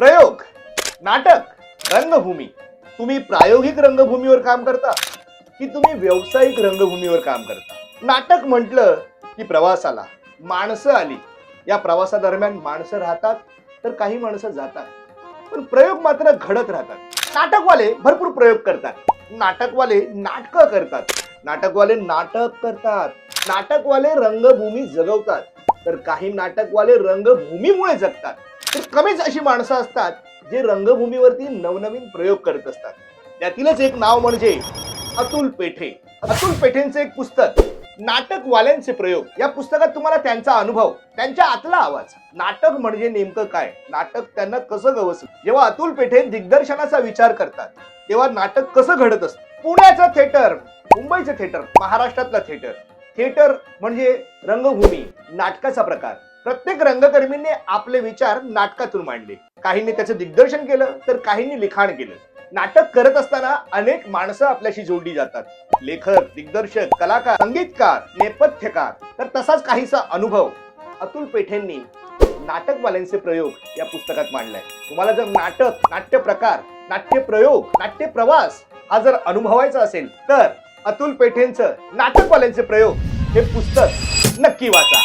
प्रयोग, नाटक, रंगभूमी. तुम्ही प्रायोगिक रंगभूमीवर काम करता की तुम्ही व्यावसायिक रंगभूमीवर काम करता? नाटक म्हटलं की प्रवास आला, माणसं आली. या प्रवासादरम्यान माणसं राहतात तर काही माणसं जातात, पण प्रयोग मात्र घडत राहतात. नाटकवाले भरपूर प्रयोग करतात, नाटकवाले नाटकं करतात, नाटकवाले नाटक करतात, नाटकवाले रंगभूमी जगवतात, तर काही नाटकवाले रंगभूमीमुळे जगतात. तर कमीच अशी माणसं असतात जे रंगभूमीवरती नवनवीन प्रयोग करत असतात. त्यातीलच एक नाव म्हणजे अतुल पेठे. अतुल पेठेंचं एक पुस्तक नाटकवाल्यांचे प्रयोग. या पुस्तकात तुम्हाला त्यांचा अनुभव, त्यांच्या आतला आवाज, नाटक म्हणजे नेमकं काय, नाटक त्यांना कसं गवसलं. जेव्हा अतुल पेठे दिग्दर्शनाचा विचार करतात तेव्हा नाटक कसं घडत असतं. पुण्याचं थिएटर, मुंबईचं थिएटर, महाराष्ट्रातलं थिएटर. थिएटर म्हणजे रंगभूमी, नाटकाचा प्रकार. प्रत्येक रंगकर्मीने आपले विचार नाटकातून मांडले. काहींनी त्याचं दिग्दर्शन केलं तर काहींनी लिखाण केलं. नाटक करत असताना अनेक माणसं आपल्याशी जोडली जातात. लेखक, दिग्दर्शक, कलाकार, संगीतकार, नेपथ्यकार. तर तसाच काहीसा अनुभव अतुल पेठेंनी नाटकवाल्यांचे प्रयोग या पुस्तकात मांडलाय. तुम्हाला जर नाटक, नाट्य प्रकार, नाट्य प्रयोग, नाट्य प्रवास हा जर अनुभवायचा असेल तर अतुल पेठेंचं नाटकवाल्यांचे प्रयोग हे पुस्तक नक्की वाचा.